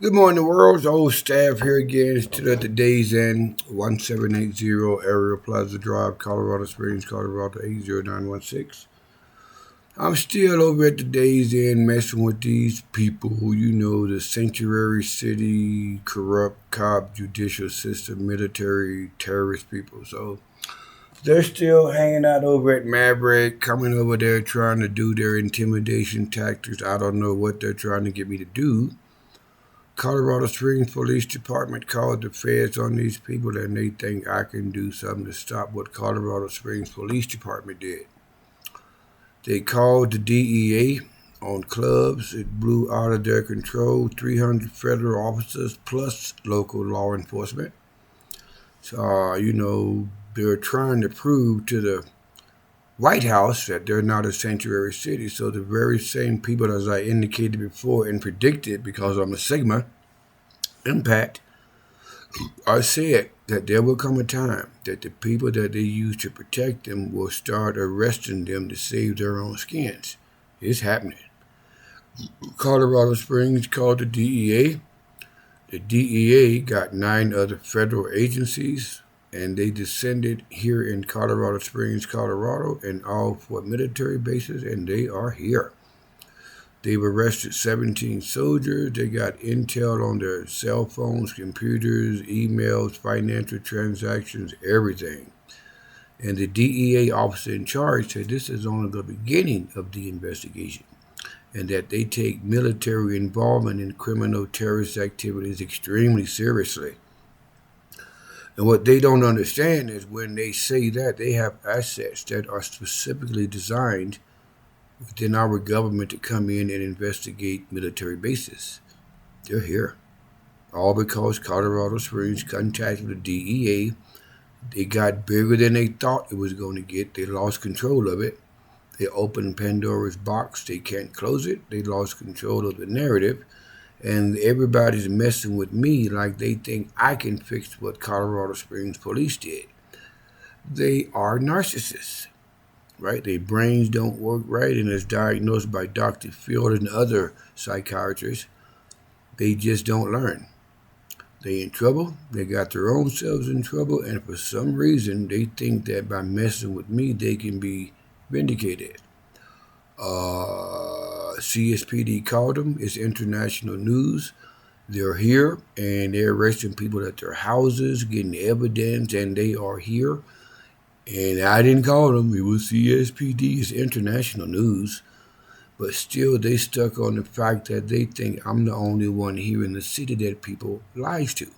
Good morning, world. Old staff here again. Still at the day's end. 1780 Area Plaza Drive, Colorado Springs, Colorado 80916. I'm still over at the day's end messing with these people who, the sanctuary city, corrupt cop, judicial system, military, terrorist people. So they're still hanging out over at Maverick, coming over there trying to do their intimidation tactics. I don't know what they're trying to get me to do. Colorado Springs Police Department called the feds on these people and they think I can do something to stop what Colorado Springs Police Department did. They called the DEA on clubs. It blew out of their control 300 federal officers plus local law enforcement. So, they're trying to prove to the White House that they're not a sanctuary city. So the very same people, as I indicated before and predicted, because I'm a Sigma impact, I said that there will come a time that the people that they use to protect them will start arresting them to save their own skins. It's happening. Colorado Springs called the DEA. The DEA got 9 other federal agencies, and they descended here in Colorado Springs, Colorado, and all for military bases, and they are here. They've arrested 17 soldiers. They got intel on their cell phones, computers, emails, financial transactions, everything. And the DEA officer in charge said this is only the beginning of the investigation and that they take military involvement in criminal terrorist activities extremely seriously. And what they don't understand is when they say that, they have assets that are specifically designed within our government to come in and investigate military bases. They're here. All because Colorado Springs contacted the DEA. They got bigger than they thought it was going to get. They lost control of it. They opened Pandora's box. They can't close it. They lost control of the narrative. And everybody's messing with me like they think I can fix what Colorado Springs police did. They are narcissists, right? Their brains don't work right, and as diagnosed by Dr. Field and other psychiatrists, they just don't learn. They in trouble. They got their own selves in trouble, and for some reason, they think that by messing with me, they can be vindicated. CSPD called them. It's international news. They're here, and they're arresting people at their houses, getting evidence, and they are here. And I didn't call them. It was CSPD. It's international news. But still, they stuck on the fact that they think I'm the only one here in the city that people lies to.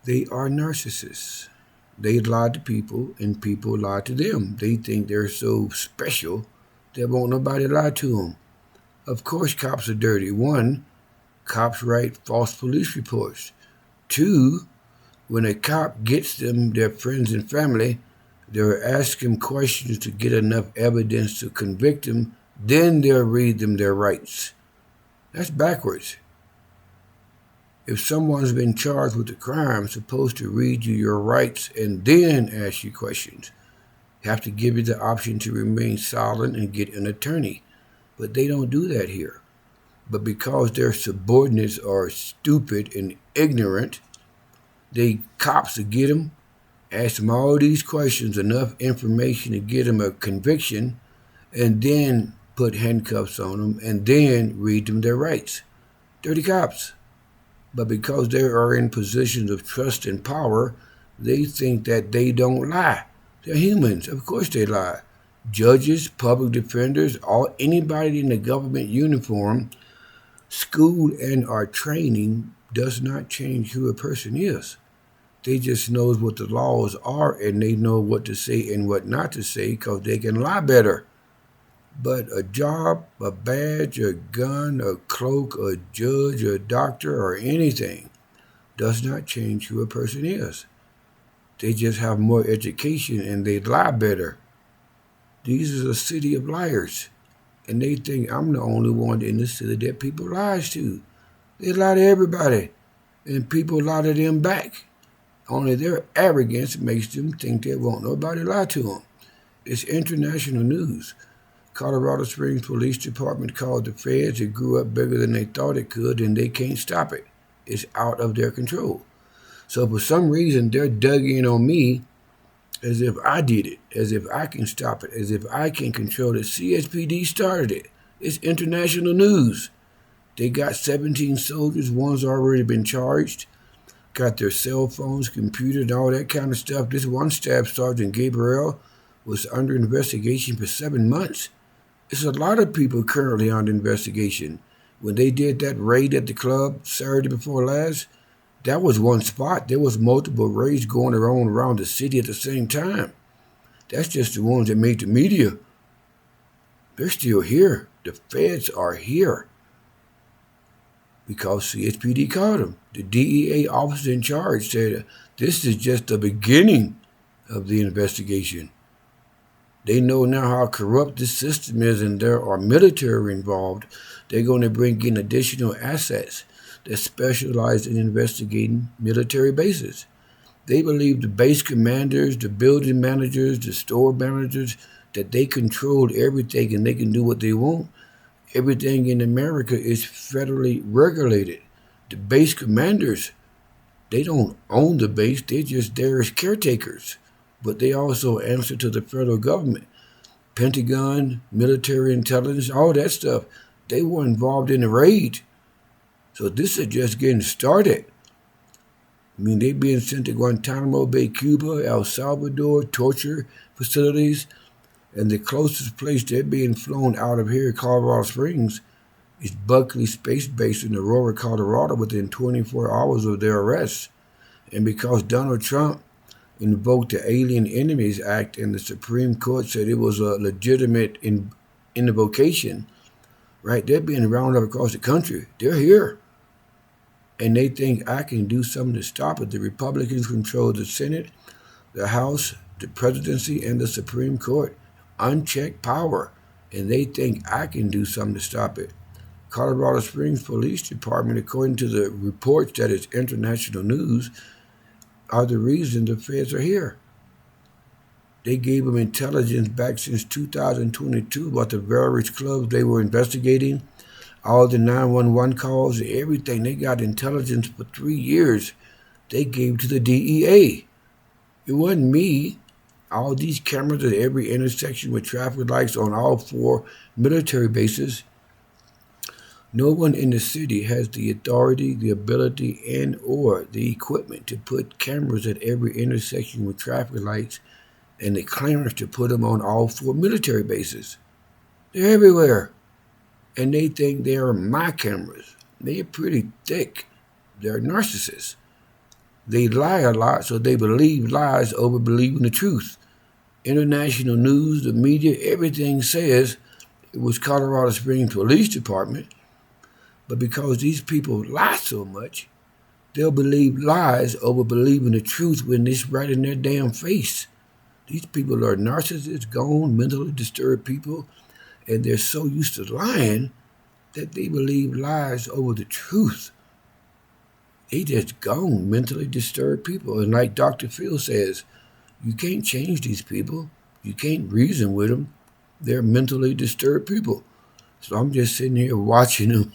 They are narcissists. They lie to people, and people lie to them. They think they're so special that won't nobody lie to them. Of course, cops are dirty. 1, cops write false police reports. 2, when a cop gets them, their friends and family, they'll ask them questions to get enough evidence to convict them. Then they'll read them their rights. That's backwards. If someone's been charged with a crime, supposed to read you your rights and then ask you questions. Have to give you the option to remain silent and get an attorney. But they don't do that here. But because their subordinates are stupid and ignorant, they cops to get them, ask them all these questions, enough information to get them a conviction, and then put handcuffs on them, and then read them their rights. Dirty cops. But because they are in positions of trust and power, they think that they don't lie. They're humans. Of course they lie. Judges, public defenders, anybody in the government uniform, school and our training does not change who a person is. They just knows what the laws are and they know what to say and what not to say because they can lie better. But a job, a badge, a gun, a cloak, a judge, a doctor, or anything does not change who a person is. They just have more education and they lie better. These is a city of liars. And they think I'm the only one in the city that people lies to. They lie to everybody. And people lie to them back. Only their arrogance makes them think they won't nobody lie to them. It's international news. Colorado Springs Police Department called the feds. It grew up bigger than they thought it could, and they can't stop it. It's out of their control. So for some reason, they're dug in on me as if I did it, as if I can stop it, as if I can control it. CSPD started it. It's international news. They got 17 soldiers. One's already been charged. Got their cell phones, computer, and all that kind of stuff. This one Staff Sergeant Gabriel was under investigation for 7 months. There's a lot of people currently under investigation. When they did that raid at the club Saturday before last, that was one spot. There was multiple raids going around the city at the same time. That's just the ones that made the media. They're still here. The feds are here because CSPD caught them. The DEA officer in charge said this is just the beginning of the investigation. They know now how corrupt this system is, and there are military involved. They're going to bring in additional assets that specialize in investigating military bases. They believe the base commanders, the building managers, the store managers, that they control everything and they can do what they want. Everything in America is federally regulated. The base commanders, they don't own the base. They're just there as caretakers. But they also answer to the federal government. Pentagon, military intelligence, all that stuff. They were involved in the raid. So this is just getting started. I mean, they're being sent to Guantanamo Bay, Cuba, El Salvador, torture facilities. And the closest place they're being flown out of here, Colorado Springs, is Buckley Space Base in Aurora, Colorado, within 24 hours of their arrest. And because Donald Trump invoked the Alien Enemies Act and the Supreme Court said it was a legitimate invocation, right? They're being rounded up across the country. They're here. And they think I can do something to stop it. The Republicans control the Senate, the House, the presidency, and the Supreme Court. Unchecked power. And they think I can do something to stop it. Colorado Springs Police Department, according to the reports that is international news, are the reason the feds are here. They gave them intelligence back since 2022 about the various clubs they were investigating, all the 911 calls, everything. They got intelligence for 3 years. They gave to the DEA. It wasn't me. All these cameras at every intersection with traffic lights on all 4 military bases. No one in the city has the authority, the ability, and or the equipment to put cameras at every intersection with traffic lights and the clearance to put them on all 4 military bases. They're everywhere. And they think they are my cameras. They're pretty thick. They're narcissists. They lie a lot, so they believe lies over believing the truth. International news, the media, everything says it was Colorado Springs Police Department. But because these people lie so much, they'll believe lies over believing the truth when it's right in their damn face. These people are narcissists, gone, mentally disturbed people, and they're so used to lying that they believe lies over the truth. They just gone, mentally disturbed people. And like Dr. Phil says, you can't change these people. You can't reason with them. They're mentally disturbed people. So I'm just sitting here watching them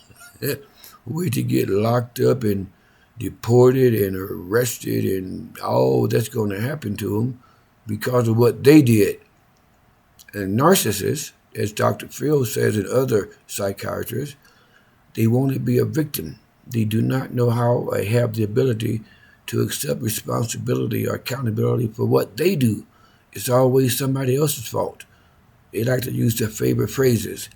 wait to get locked up and deported and arrested and all that's going to happen to them because of what they did. And narcissists, as Dr. Phil says and other psychiatrists, they want to be a victim. They do not know how or have the ability to accept responsibility or accountability for what they do. It's always somebody else's fault. They like to use their favorite phrases.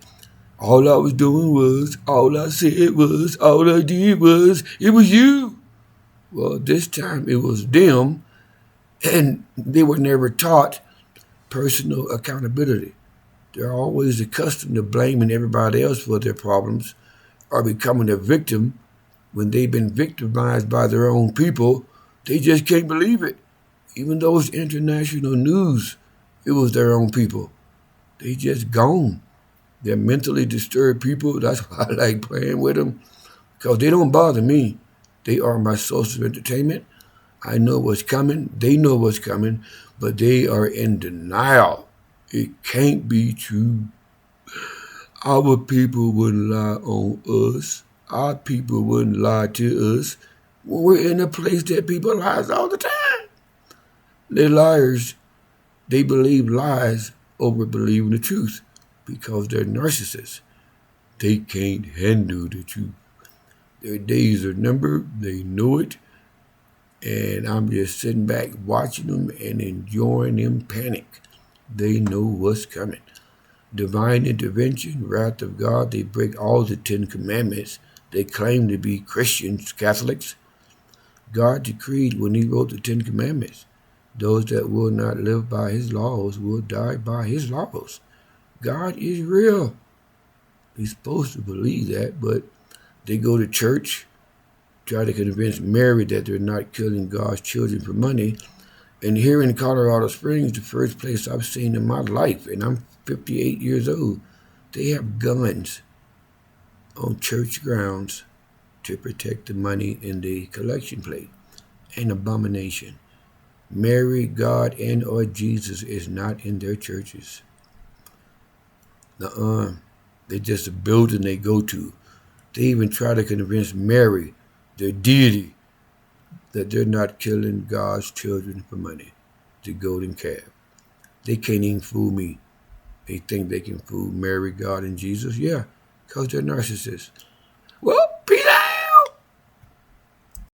All I was doing was, all I said was, all I did was, it was you. Well, this time it was them, and they were never taught personal accountability. They're always accustomed to blaming everybody else for their problems or becoming a victim when they've been victimized by their own people. They just can't believe it. Even though it's international news, it was their own people. They just gone. They're mentally disturbed people. That's why I like playing with them, because they don't bother me. They are my source of entertainment. I know what's coming. They know what's coming, but they are in denial. It can't be true. Our people wouldn't lie on us. Our people wouldn't lie to us. When we're in a place that people lie all the time. They're liars. They believe lies over believing the truth because they're narcissists. They can't handle the truth. Their days are numbered. They know it. And I'm just sitting back watching them and enjoying them panic. They know what's coming. Divine intervention, wrath of God. They break all the 10 commandments. They claim to be Christians, Catholics. God decreed when he wrote the 10 commandments, those that will not live by his laws will die by his laws. God is real. He's supposed to believe that, but they go to church, try to convince Mary that they're not killing God's children for money. And here in Colorado Springs, the first place I've seen in my life, and I'm 58 years old, they have guns on church grounds to protect the money in the collection plate. An abomination. Mary, God, and or Jesus is not in their churches. They're just a building they go to. They even try to convince Mary, their deity, that they're not killing God's children for money. The golden calf. They can't even fool me. They think they can fool Mary, God, and Jesus. Yeah, because they're narcissists.